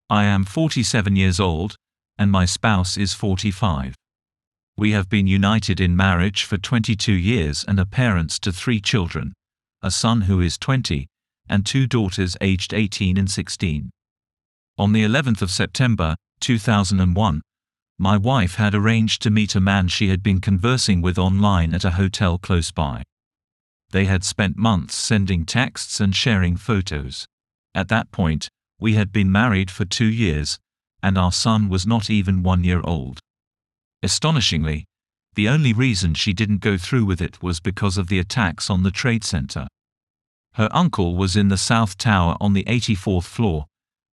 I am 47 years old, and my spouse is 45. We have been united in marriage for 22 years and are parents to 3 children, a son who is 20, and 2 daughters aged 18 and 16. On the 11th of September, 2001, my wife had arranged to meet a man she had been conversing with online at a hotel close by. They had spent months sending texts and sharing photos. At that point, we had been married for 2 years, and our son was not even 1 year old. Astonishingly, the only reason she didn't go through with it was because of the attacks on the Trade Center. Her uncle was in the South Tower on the 84th floor,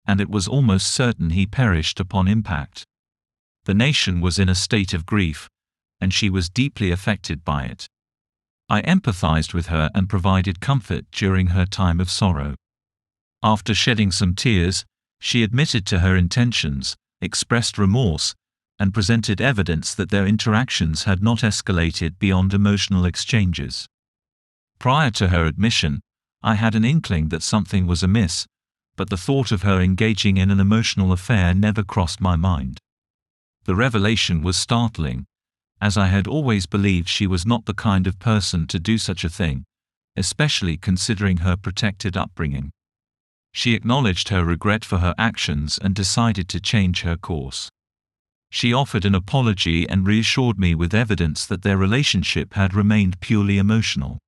and it was almost certain he perished upon impact. The nation was in a state of grief, and she was deeply affected by it. I empathized with her and provided comfort during her time of sorrow. After shedding some tears, she admitted to her intentions, expressed remorse, and presented evidence that their interactions had not escalated beyond emotional exchanges. Prior to her admission, I had an inkling that something was amiss, but the thought of her engaging in an emotional affair never crossed my mind. The revelation was startling, as I had always believed she was not the kind of person to do such a thing, especially considering her protected upbringing. She acknowledged her regret for her actions and decided to change her course. She offered an apology and reassured me with evidence that their relationship had remained purely emotional.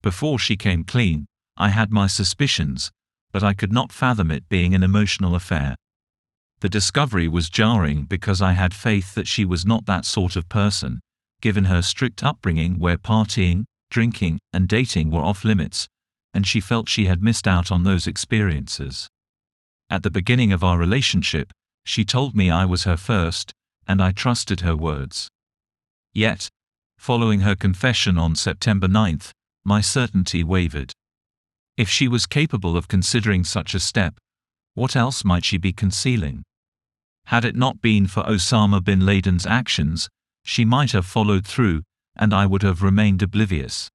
Before she came clean, I had my suspicions, but I could not fathom it being an emotional affair. The discovery was jarring because I had faith that she was not that sort of person, given her strict upbringing where partying, drinking, and dating were off limits, and she felt she had missed out on those experiences. At the beginning of our relationship, she told me I was her first, and I trusted her words. Yet, following her confession on September 9th, my certainty wavered. If she was capable of considering such a step, what else might she be concealing? Had it not been for Osama bin Laden's actions, she might have followed through, and I would have remained oblivious.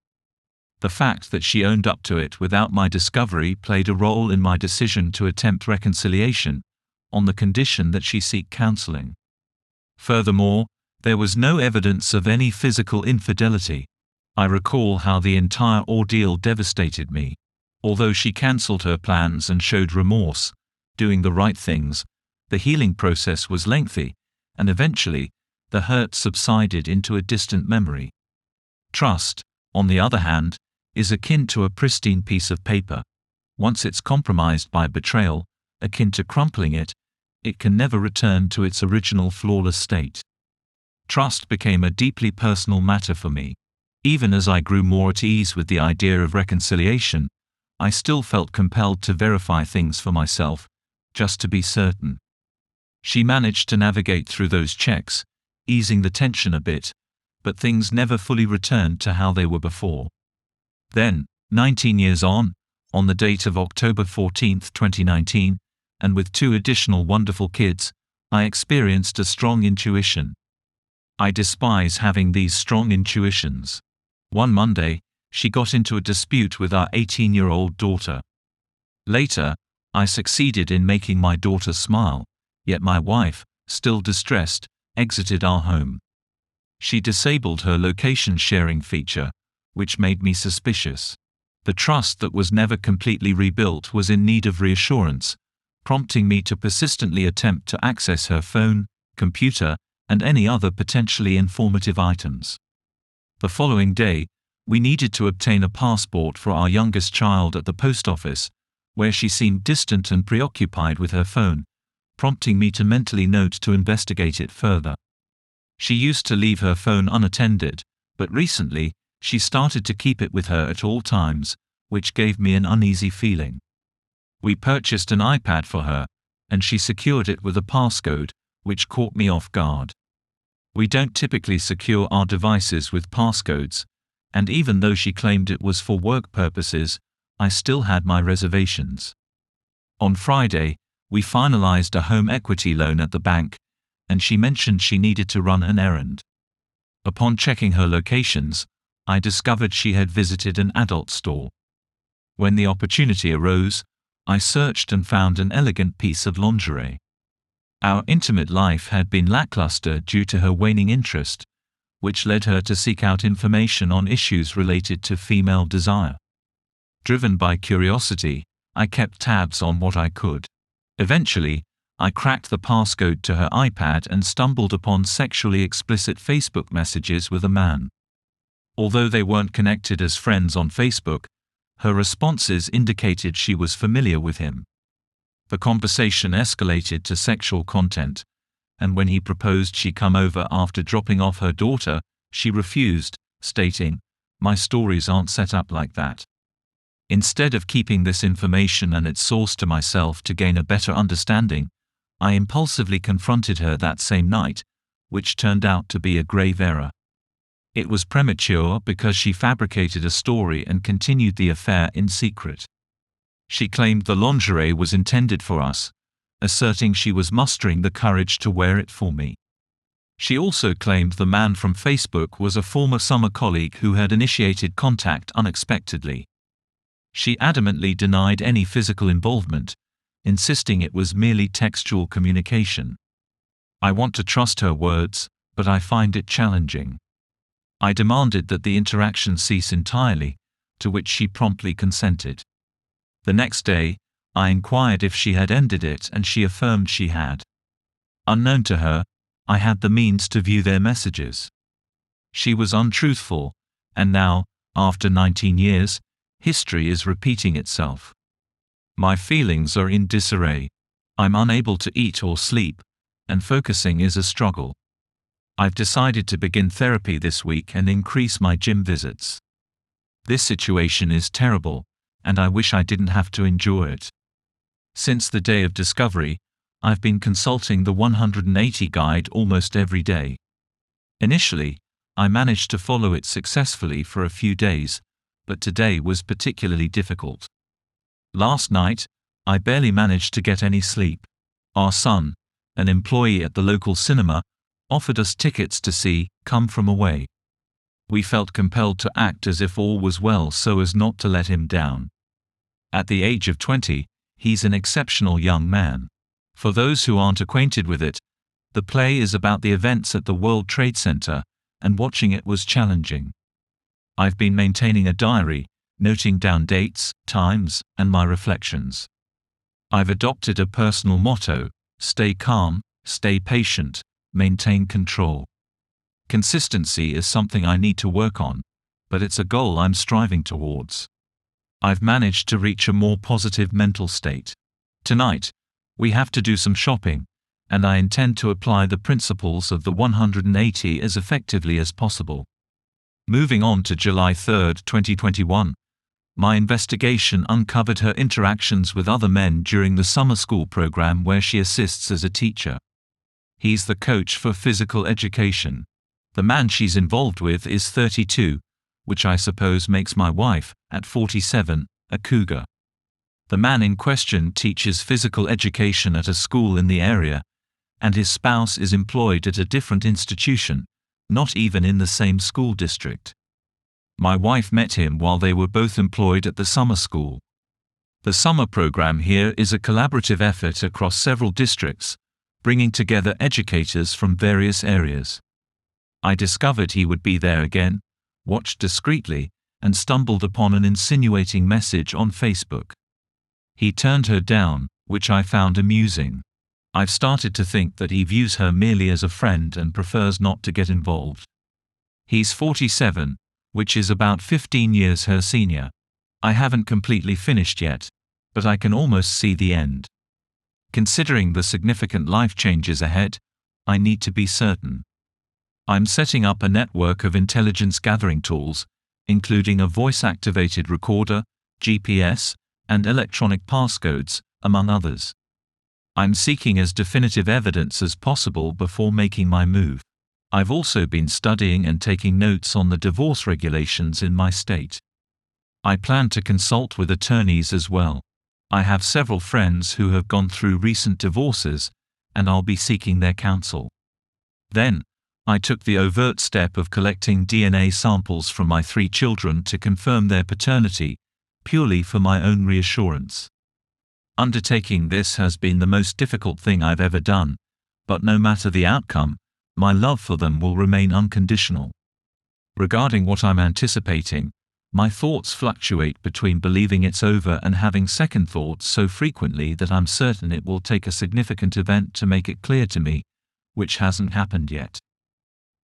The fact that she owned up to it without my discovery played a role in my decision to attempt reconciliation, on the condition that she seek counseling. Furthermore, there was no evidence of any physical infidelity. I recall how the entire ordeal devastated me. Although she cancelled her plans and showed remorse, doing the right things, the healing process was lengthy, and eventually, the hurt subsided into a distant memory. Trust, on the other hand, is akin to a pristine piece of paper. Once it's compromised by betrayal, akin to crumpling it, it can never return to its original flawless state. Trust became a deeply personal matter for me. Even as I grew more at ease with the idea of reconciliation, I still felt compelled to verify things for myself, just to be certain. She managed to navigate through those checks, easing the tension a bit, but things never fully returned to how they were before. Then, 19 years on the date of October 14, 2019, and with 2 additional wonderful kids, I experienced a strong intuition. I despise having these strong intuitions. One Monday, she got into a dispute with our 18-year-old daughter. Later, I succeeded in making my daughter smile, yet my wife, still distressed, exited our home. She disabled her location sharing feature, which made me suspicious. The trust that was never completely rebuilt was in need of reassurance, prompting me to persistently attempt to access her phone, computer, and any other potentially informative items. The following day, we needed to obtain a passport for our youngest child at the post office, where she seemed distant and preoccupied with her phone, prompting me to mentally note to investigate it further. She used to leave her phone unattended, but recently, she started to keep it with her at all times, which gave me an uneasy feeling. We purchased an iPad for her, and she secured it with a passcode, which caught me off guard. We don't typically secure our devices with passcodes, and even though she claimed it was for work purposes, I still had my reservations. On Friday, we finalized a home equity loan at the bank, and she mentioned she needed to run an errand. Upon checking her locations, I discovered she had visited an adult store. When the opportunity arose, I searched and found an elegant piece of lingerie. Our intimate life had been lackluster due to her waning interest, which led her to seek out information on issues related to female desire. Driven by curiosity, I kept tabs on what I could. Eventually, I cracked the passcode to her iPad and stumbled upon sexually explicit Facebook messages with a man. Although they weren't connected as friends on Facebook, her responses indicated she was familiar with him. The conversation escalated to sexual content, and when he proposed she come over after dropping off her daughter, she refused, stating, "My stories aren't set up like that." Instead of keeping this information and its source to myself to gain a better understanding, I impulsively confronted her that same night, which turned out to be a grave error. It was premature because she fabricated a story and continued the affair in secret. She claimed the lingerie was intended for us, asserting she was mustering the courage to wear it for me. She also claimed the man from Facebook was a former summer colleague who had initiated contact unexpectedly. She adamantly denied any physical involvement, insisting it was merely textual communication. I want to trust her words, but I find it challenging. I demanded that the interaction cease entirely, to which she promptly consented. The next day, I inquired if she had ended it and she affirmed she had. Unknown to her, I had the means to view their messages. She was untruthful, and now, after 19 years, history is repeating itself. My feelings are in disarray. I'm unable to eat or sleep, and focusing is a struggle. I've decided to begin therapy this week and increase my gym visits. This situation is terrible, and I wish I didn't have to endure it. Since the day of discovery, I've been consulting the 180 guide almost every day. Initially, I managed to follow it successfully for a few days, but today was particularly difficult. Last night, I barely managed to get any sleep. Our son, an employee at the local cinema, offered us tickets to see Come From Away. We felt compelled to act as if all was well so as not to let him down. At the age of 20, he's an exceptional young man. For those who aren't acquainted with it, the play is about the events at the World Trade Center, and watching it was challenging. I've been maintaining a diary, noting down dates, times, and my reflections. I've adopted a personal motto: stay calm, stay patient, maintain control. Consistency is something I need to work on, but it's a goal I'm striving towards. I've managed to reach a more positive mental state. Tonight, we have to do some shopping, and I intend to apply the principles of the 180 as effectively as possible. Moving on to July 3, 2021, my investigation uncovered her interactions with other men during the summer school program where she assists as a teacher. He's the coach for physical education. The man she's involved with is 32, which I suppose makes my wife, at 47, a cougar. The man in question teaches physical education at a school in the area, and his spouse is employed at a different institution, not even in the same school district. My wife met him while they were both employed at the summer school. The summer program here is a collaborative effort across several districts, bringing together educators from various areas. I discovered he would be there again, watched discreetly, and stumbled upon an insinuating message on Facebook. He turned her down, which I found amusing. I've started to think that he views her merely as a friend and prefers not to get involved. He's 47, which is about 15 years her senior. I haven't completely finished yet, but I can almost see the end. Considering the significant life changes ahead, I need to be certain. I'm setting up a network of intelligence gathering tools, including a voice-activated recorder, GPS, and electronic passcodes, among others. I'm seeking as definitive evidence as possible before making my move. I've also been studying and taking notes on the divorce regulations in my state. I plan to consult with attorneys as well. I have several friends who have gone through recent divorces, and I'll be seeking their counsel. Then, I took the overt step of collecting DNA samples from my 3 children to confirm their paternity, purely for my own reassurance. Undertaking this has been the most difficult thing I've ever done, but no matter the outcome, my love for them will remain unconditional. Regarding what I'm anticipating, my thoughts fluctuate between believing it's over and having second thoughts so frequently that I'm certain it will take a significant event to make it clear to me, which hasn't happened yet.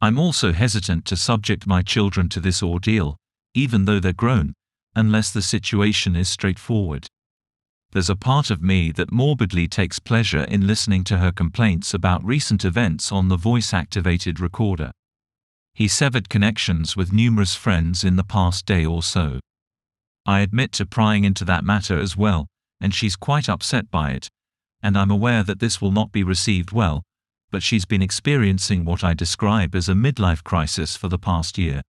I'm also hesitant to subject my children to this ordeal, even though they're grown, unless the situation is straightforward. There's a part of me that morbidly takes pleasure in listening to her complaints about recent events on the voice-activated recorder. He severed connections with numerous friends in the past day or so. I admit to prying into that matter as well, and she's quite upset by it, and I'm aware that this will not be received well, but she's been experiencing what I describe as a midlife crisis for the past year.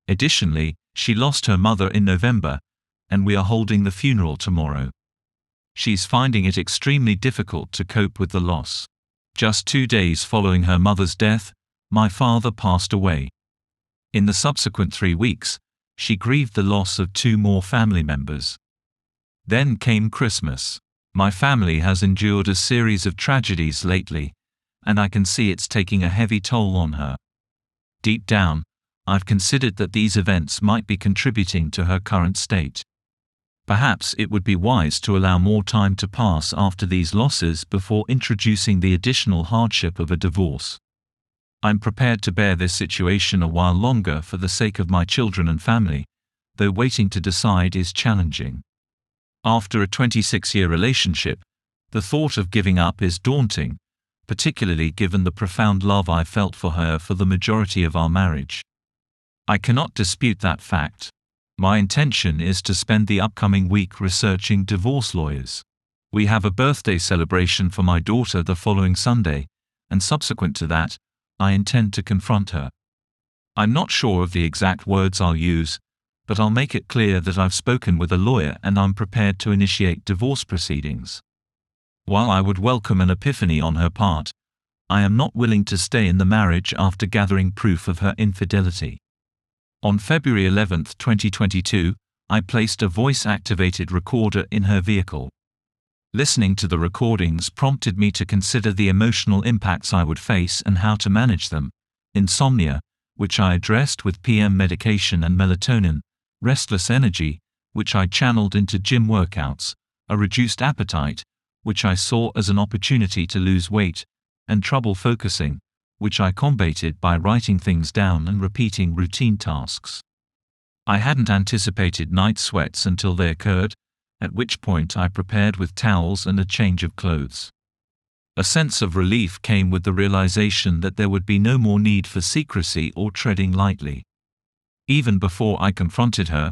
Additionally, she lost her mother in November, and we are holding the funeral tomorrow. She's finding it extremely difficult to cope with the loss. Just 2 days following her mother's death, my father passed away. In the subsequent 3 weeks, she grieved the loss of 2 more family members. Then came Christmas. My family has endured a series of tragedies lately, and I can see it's taking a heavy toll on her. Deep down, I've considered that these events might be contributing to her current state. Perhaps it would be wise to allow more time to pass after these losses before introducing the additional hardship of a divorce. I'm prepared to bear this situation a while longer for the sake of my children and family, though waiting to decide is challenging. After a 26-year relationship, the thought of giving up is daunting, particularly given the profound love I felt for her for the majority of our marriage. I cannot dispute that fact. My intention is to spend the upcoming week researching divorce lawyers. We have a birthday celebration for my daughter the following Sunday, and subsequent to that, I intend to confront her. I'm not sure of the exact words I'll use, but I'll make it clear that I've spoken with a lawyer and I'm prepared to initiate divorce proceedings. While I would welcome an epiphany on her part, I am not willing to stay in the marriage after gathering proof of her infidelity. On February 11, 2022, I placed a voice-activated recorder in her vehicle. Listening to the recordings prompted me to consider the emotional impacts I would face and how to manage them. Insomnia, which I addressed with PM medication and melatonin, restless energy, which I channeled into gym workouts, a reduced appetite, which I saw as an opportunity to lose weight, and trouble focusing, which I combated by writing things down and repeating routine tasks. I hadn't anticipated night sweats until they occurred, at which point I prepared with towels and a change of clothes. A sense of relief came with the realization that there would be no more need for secrecy or treading lightly. Even before I confronted her,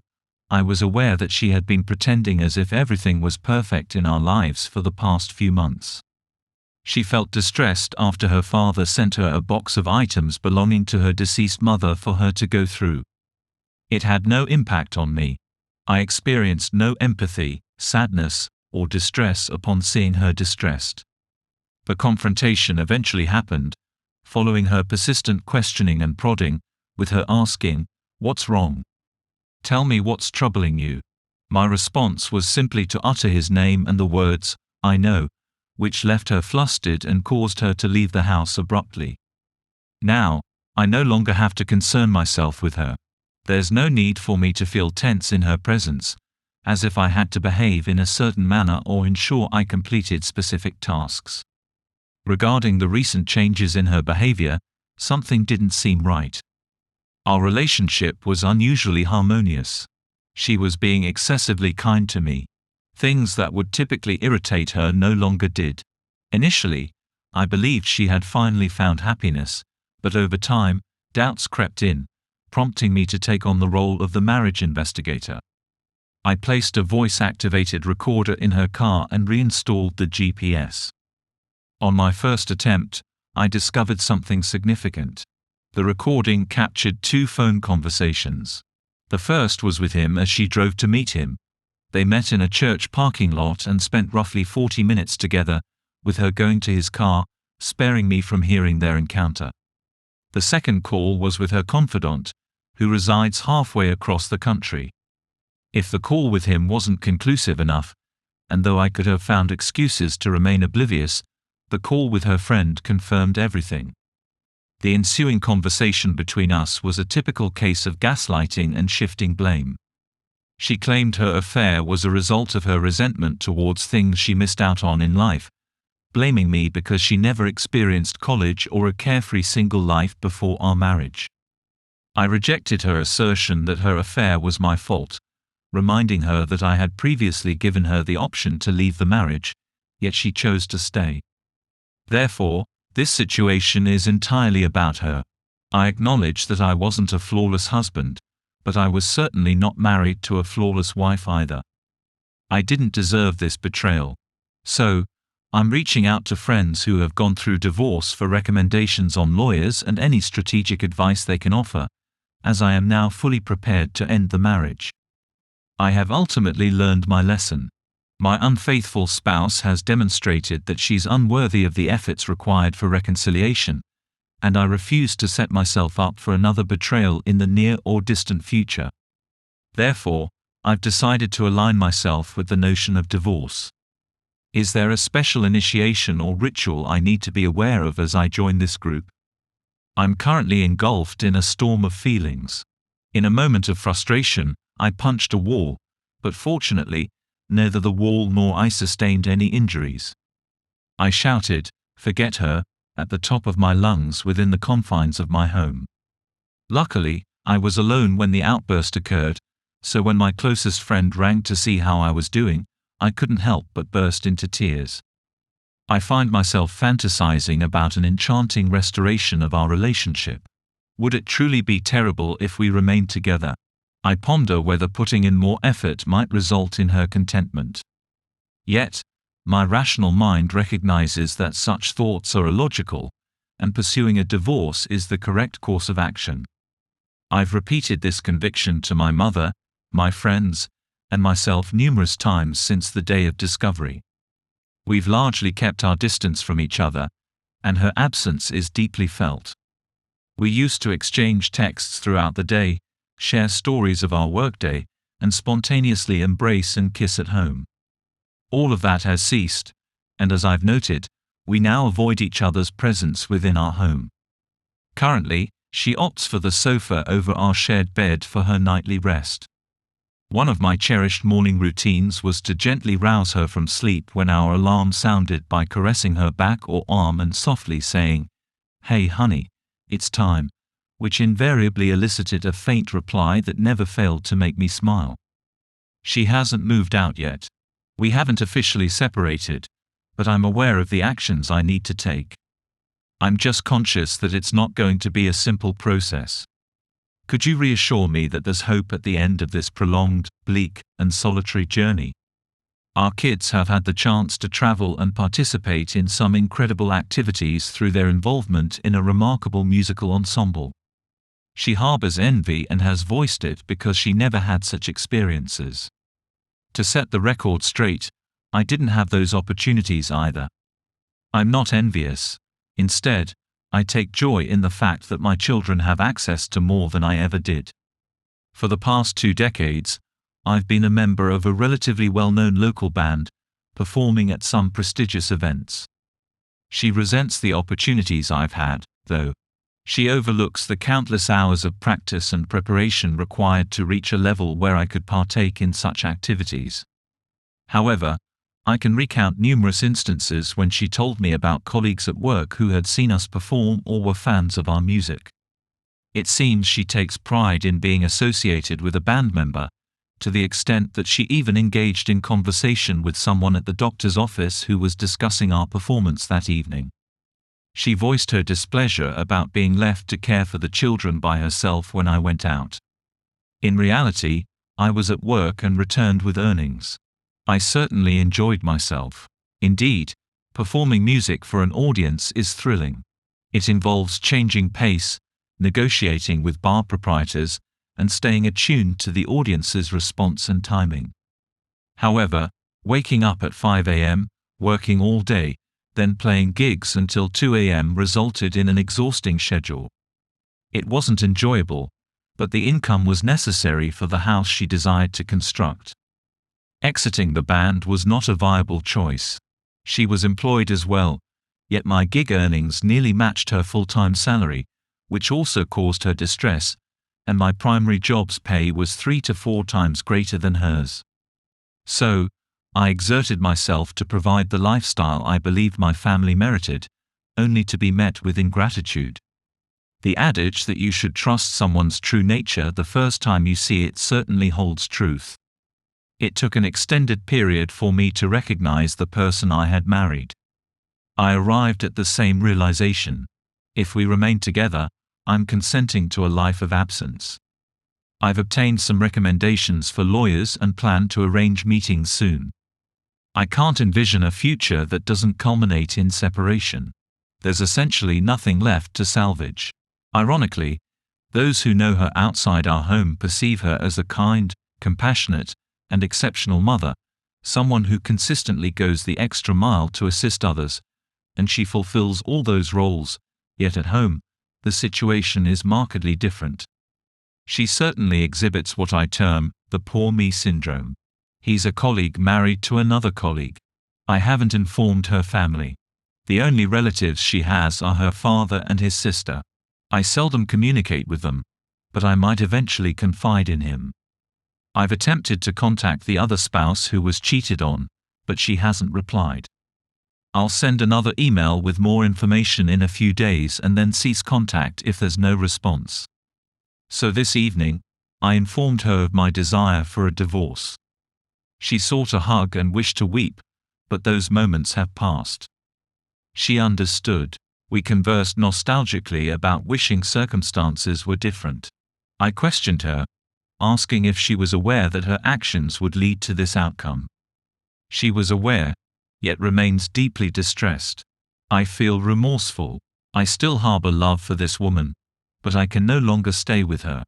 I was aware that she had been pretending as if everything was perfect in our lives for the past few months. She felt distressed after her father sent her a box of items belonging to her deceased mother for her to go through. It had no impact on me. I experienced no empathy, sadness, or distress upon seeing her distressed. The confrontation eventually happened, following her persistent questioning and prodding, with her asking, "What's wrong? Tell me what's troubling you." My response was simply to utter his name and the words, "I know," which left her flustered and caused her to leave the house abruptly. Now, I no longer have to concern myself with her. There's no need for me to feel tense in her presence, as if I had to behave in a certain manner or ensure I completed specific tasks. Regarding the recent changes in her behavior, something didn't seem right. Our relationship was unusually harmonious. She was being excessively kind to me. Things that would typically irritate her no longer did. Initially, I believed she had finally found happiness, but over time, doubts crept in, prompting me to take on the role of the marriage investigator. I placed a voice-activated recorder in her car and reinstalled the GPS. On my first attempt, I discovered something significant. The recording captured 2 phone conversations. The first was with him as she drove to meet him. They met in a church parking lot and spent roughly 40 minutes together, with her going to his car, sparing me from hearing their encounter. The second call was with her confidant, who resides halfway across the country. If the call with him wasn't conclusive enough, and though I could have found excuses to remain oblivious, the call with her friend confirmed everything. The ensuing conversation between us was a typical case of gaslighting and shifting blame. She claimed her affair was a result of her resentment towards things she missed out on in life, blaming me because she never experienced college or a carefree single life before our marriage. I rejected her assertion that her affair was my fault, reminding her that I had previously given her the option to leave the marriage, yet she chose to stay. Therefore, this situation is entirely about her. I acknowledge that I wasn't a flawless husband, but I was certainly not married to a flawless wife either. I didn't deserve this betrayal. So, I'm reaching out to friends who have gone through divorce for recommendations on lawyers and any strategic advice they can offer, as I am now fully prepared to end the marriage. I have ultimately learned my lesson. My unfaithful spouse has demonstrated that she's unworthy of the efforts required for reconciliation, and I refuse to set myself up for another betrayal in the near or distant future. Therefore, I've decided to align myself with the notion of divorce. Is there a special initiation or ritual I need to be aware of as I join this group? I'm currently engulfed in a storm of feelings. In a moment of frustration, I punched a wall, but fortunately, neither the wall nor I sustained any injuries. I shouted, "Forget her," at the top of my lungs within the confines of my home. Luckily, I was alone when the outburst occurred, so when my closest friend rang to see how I was doing, I couldn't help but burst into tears. I find myself fantasizing about an enchanting restoration of our relationship. Would it truly be terrible if we remained together? I ponder whether putting in more effort might result in her contentment. Yet, my rational mind recognizes that such thoughts are illogical, and pursuing a divorce is the correct course of action. I've repeated this conviction to my mother, my friends, and myself numerous times since the day of discovery. We've largely kept our distance from each other, and her absence is deeply felt. We used to exchange texts throughout the day, share stories of our workday, and spontaneously embrace and kiss at home. All of that has ceased, and as I've noted, we now avoid each other's presence within our home. Currently, she opts for the sofa over our shared bed for her nightly rest. One of my cherished morning routines was to gently rouse her from sleep when our alarm sounded by caressing her back or arm and softly saying, "Hey honey, it's time," which invariably elicited a faint reply that never failed to make me smile. She hasn't moved out yet. We haven't officially separated, but I'm aware of the actions I need to take. I'm just conscious that it's not going to be a simple process. Could you reassure me that there's hope at the end of this prolonged, bleak, and solitary journey? Our kids have had the chance to travel and participate in some incredible activities through their involvement in a remarkable musical ensemble. She harbors envy and has voiced it because she never had such experiences. To set the record straight, I didn't have those opportunities either. I'm not envious. Instead, I take joy in the fact that my children have access to more than I ever did. For the past 2 decades, I've been a member of a relatively well-known local band, performing at some prestigious events. She resents the opportunities I've had, though. She overlooks the countless hours of practice and preparation required to reach a level where I could partake in such activities. However, I can recount numerous instances when she told me about colleagues at work who had seen us perform or were fans of our music. It seems she takes pride in being associated with a band member, to the extent that she even engaged in conversation with someone at the doctor's office who was discussing our performance that evening. She voiced her displeasure about being left to care for the children by herself when I went out. In reality, I was at work and returned with earnings. I certainly enjoyed myself. Indeed, performing music for an audience is thrilling. It involves changing pace, negotiating with bar proprietors, and staying attuned to the audience's response and timing. However, waking up at 5 a.m., working all day, then playing gigs until 2 a.m. resulted in an exhausting schedule. It wasn't enjoyable, but the income was necessary for the house she desired to construct. Exiting the band was not a viable choice. She was employed as well, yet my gig earnings nearly matched her full-time salary, which also caused her distress, and my primary job's pay was 3 to 4 times greater than hers. So, I exerted myself to provide the lifestyle I believed my family merited, only to be met with ingratitude. The adage that you should trust someone's true nature the first time you see it certainly holds truth. It took an extended period for me to recognize the person I had married. I arrived at the same realization. If we remain together, I'm consenting to a life of absence. I've obtained some recommendations for lawyers and plan to arrange meetings soon. I can't envision a future that doesn't culminate in separation. There's essentially nothing left to salvage. Ironically, those who know her outside our home perceive her as a kind, compassionate, and exceptional mother, someone who consistently goes the extra mile to assist others, and she fulfills all those roles, yet at home, the situation is markedly different. She certainly exhibits what I term the poor me syndrome. He's a colleague married to another colleague. I haven't informed her family. The only relatives she has are her father and his sister. I seldom communicate with them, but I might eventually confide in him. I've attempted to contact the other spouse who was cheated on, but she hasn't replied. I'll send another email with more information in a few days and then cease contact if there's no response. So this evening, I informed her of my desire for a divorce. She sought a hug and wished to weep, but those moments have passed. She understood. We conversed nostalgically about wishing circumstances were different. I questioned her, asking if she was aware that her actions would lead to this outcome. She was aware, yet remains deeply distressed. I feel remorseful. I still harbor love for this woman, but I can no longer stay with her.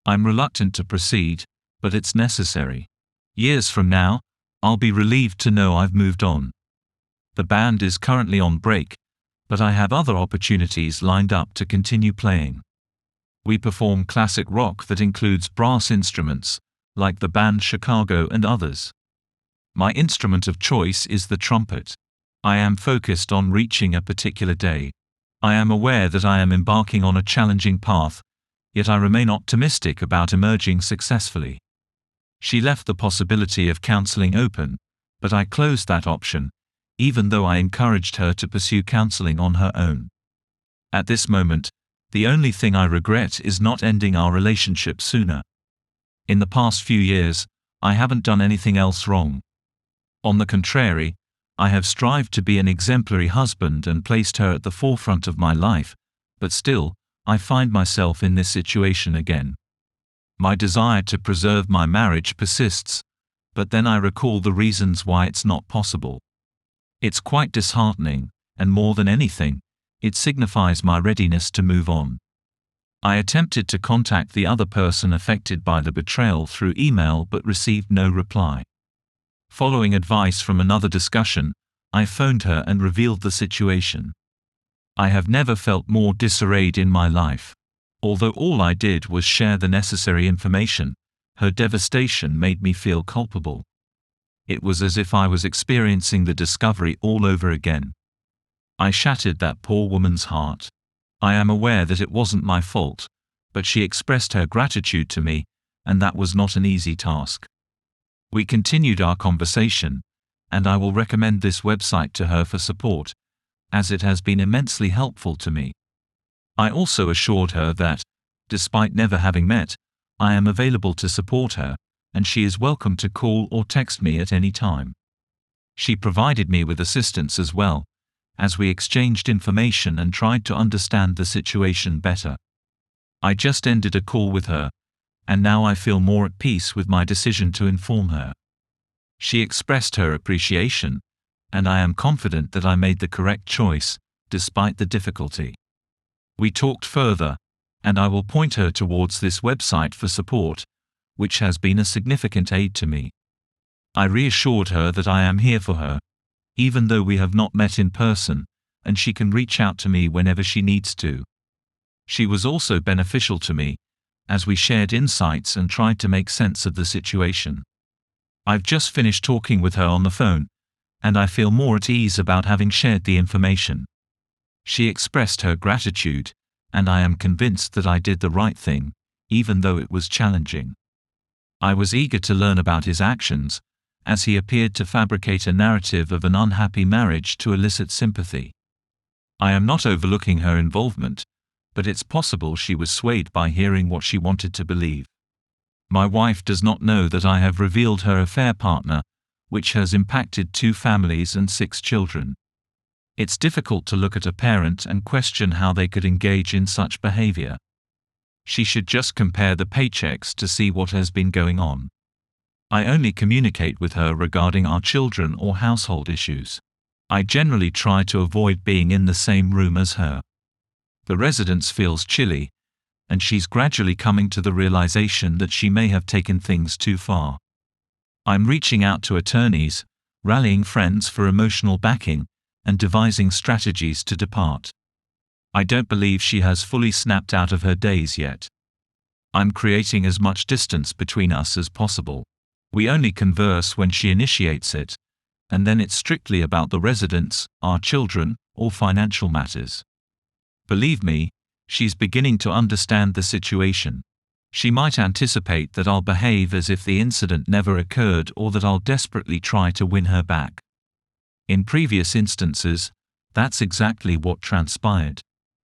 I'm reluctant to proceed, but it's necessary. Years from now, I'll be relieved to know I've moved on. The band is currently on break, but I have other opportunities lined up to continue playing. We perform classic rock that includes brass instruments, like the band Chicago and others. My instrument of choice is the trumpet. I am focused on reaching a particular day. I am aware that I am embarking on a challenging path, yet I remain optimistic about emerging successfully. She left the possibility of counseling open, but I closed that option, even though I encouraged her to pursue counseling on her own. At this moment, the only thing I regret is not ending our relationship sooner. In the past few years, I haven't done anything else wrong. On the contrary, I have strived to be an exemplary husband and placed her at the forefront of my life, but still, I find myself in this situation again. My desire to preserve my marriage persists, but then I recall the reasons why it's not possible. It's quite disheartening, and more than anything, it signifies my readiness to move on. I attempted to contact the other person affected by the betrayal through email but received no reply. Following advice from another discussion, I phoned her and revealed the situation. I have never felt more disarrayed in my life. Although all I did was share the necessary information, her devastation made me feel culpable. It was as if I was experiencing the discovery all over again. I shattered that poor woman's heart. I am aware that it wasn't my fault, but she expressed her gratitude to me, and that was not an easy task. We continued our conversation, and I will recommend this website to her for support, as it has been immensely helpful to me. I also assured her that, despite never having met, I am available to support her, and she is welcome to call or text me at any time. She provided me with assistance as well, as we exchanged information and tried to understand the situation better. I just ended a call with her, and now I feel more at peace with my decision to inform her. She expressed her appreciation, and I am confident that I made the correct choice, despite the difficulty. We talked further, and I will point her towards this website for support, which has been a significant aid to me. I reassured her that I am here for her, even though we have not met in person, and she can reach out to me whenever she needs to. She was also beneficial to me, as we shared insights and tried to make sense of the situation. I've just finished talking with her on the phone, and I feel more at ease about having shared the information. She expressed her gratitude, and I am convinced that I did the right thing, even though it was challenging. I was eager to learn about his actions, as he appeared to fabricate a narrative of an unhappy marriage to elicit sympathy. I am not overlooking her involvement, but it's possible she was swayed by hearing what she wanted to believe. My wife does not know that I have revealed her affair partner, which has impacted 2 families and 6 children. It's difficult to look at a parent and question how they could engage in such behavior. She should just compare the paychecks to see what has been going on. I only communicate with her regarding our children or household issues. I generally try to avoid being in the same room as her. The residence feels chilly, and she's gradually coming to the realization that she may have taken things too far. I'm reaching out to attorneys, rallying friends for emotional backing, and devising strategies to depart. I don't believe she has fully snapped out of her daze yet. I'm creating as much distance between us as possible. We only converse when she initiates it, and then it's strictly about the residence, our children, or financial matters. Believe me, she's beginning to understand the situation. She might anticipate that I'll behave as if the incident never occurred or that I'll desperately try to win her back. In previous instances, that's exactly what transpired.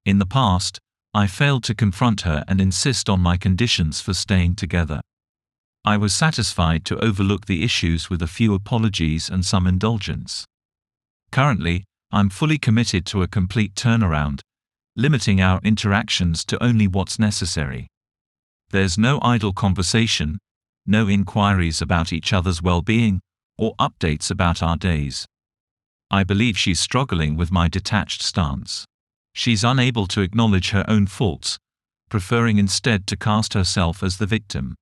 In the past, I failed to confront her and insist on my conditions for staying together. I was satisfied to overlook the issues with a few apologies and some indulgence. Currently, I'm fully committed to a complete turnaround, limiting our interactions to only what's necessary. There's no idle conversation, no inquiries about each other's well-being, or updates about our days. I believe she's struggling with my detached stance. She's unable to acknowledge her own faults, preferring instead to cast herself as the victim.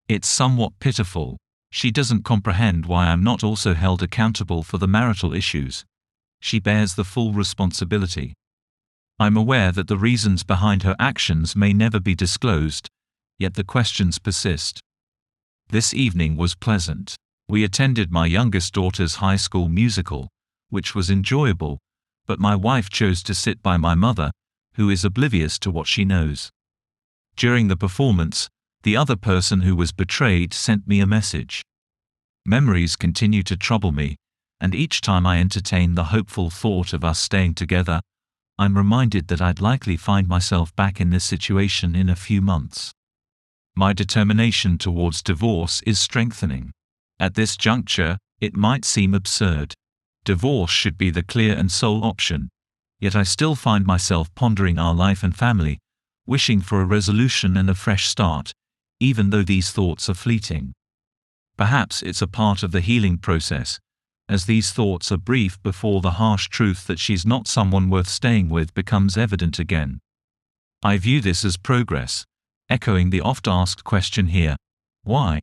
It's somewhat pitiful. She doesn't comprehend why I'm not also held accountable for the marital issues. She bears the full responsibility. I'm aware that the reasons behind her actions may never be disclosed, yet the questions persist. This evening was pleasant. We attended my youngest daughter's high school musical, which was enjoyable, but my wife chose to sit by my mother, who is oblivious to what she knows. During the performance, the other person who was betrayed sent me a message. Memories continue to trouble me, and each time I entertain the hopeful thought of us staying together, I'm reminded that I'd likely find myself back in this situation in a few months. My determination towards divorce is strengthening. At this juncture, it might seem absurd. Divorce should be the clear and sole option, yet I still find myself pondering our life and family, wishing for a resolution and a fresh start, even though these thoughts are fleeting. Perhaps it's a part of the healing process, as these thoughts are brief before the harsh truth that she's not someone worth staying with becomes evident again. I view this as progress, echoing the oft-asked question here: why?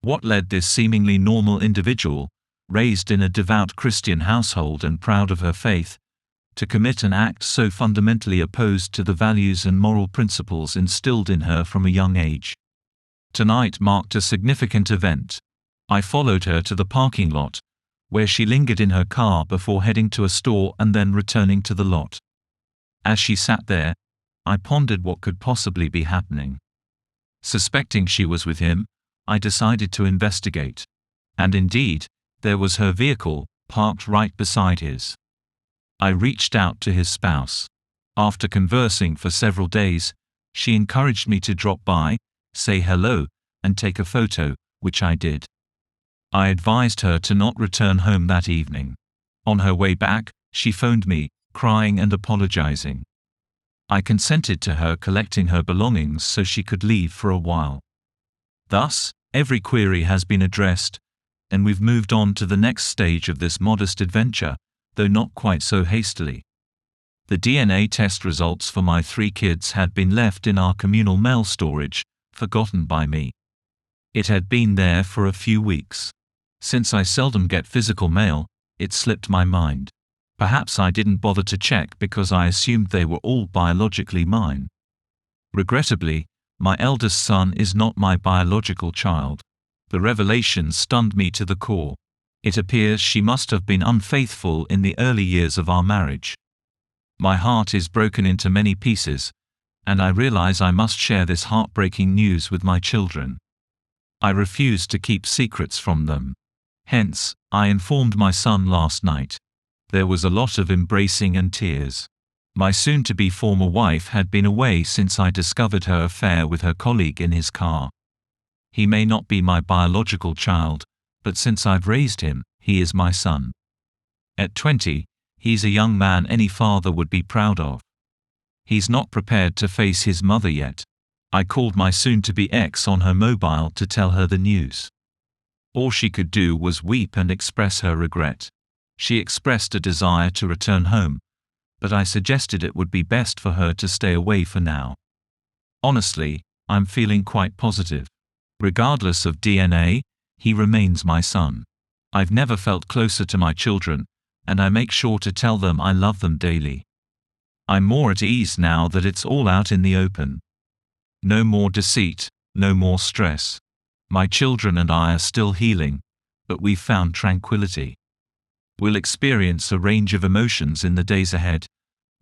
What led this seemingly normal individual, raised in a devout Christian household and proud of her faith, to commit an act so fundamentally opposed to the values and moral principles instilled in her from a young age? Tonight marked a significant event. I followed her to the parking lot, where she lingered in her car before heading to a store and then returning to the lot. As she sat there, I pondered what could possibly be happening. Suspecting she was with him, I decided to investigate. And indeed, there was her vehicle, parked right beside his. I reached out to his spouse. After conversing for several days, she encouraged me to drop by, say hello, and take a photo, which I did. I advised her to not return home that evening. On her way back, she phoned me, crying and apologizing. I consented to her collecting her belongings so she could leave for a while. Thus, every query has been addressed, and we've moved on to the next stage of this modest adventure, though not quite so hastily. The DNA test results for my 3 kids had been left in our communal mail storage, forgotten by me. It had been there for a few weeks. Since I seldom get physical mail, it slipped my mind. Perhaps I didn't bother to check because I assumed they were all biologically mine. Regrettably, my eldest son is not my biological child. The revelation stunned me to the core. It appears she must have been unfaithful in the early years of our marriage. My heart is broken into many pieces, and I realize I must share this heartbreaking news with my children. I refuse to keep secrets from them. Hence, I informed my son last night. There was a lot of embracing and tears. My soon-to-be former wife had been away since I discovered her affair with her colleague in his car. He may not be my biological child, but since I've raised him, he is my son. At 20, he's a young man any father would be proud of. He's not prepared to face his mother yet. I called my soon-to-be ex on her mobile to tell her the news. All she could do was weep and express her regret. She expressed a desire to return home, but I suggested it would be best for her to stay away for now. Honestly, I'm feeling quite positive. Regardless of DNA, he remains my son. I've never felt closer to my children, and I make sure to tell them I love them daily. I'm more at ease now that it's all out in the open. No more deceit, no more stress. My children and I are still healing, but we've found tranquility. We'll experience a range of emotions in the days ahead,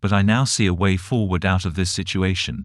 but I now see a way forward out of this situation.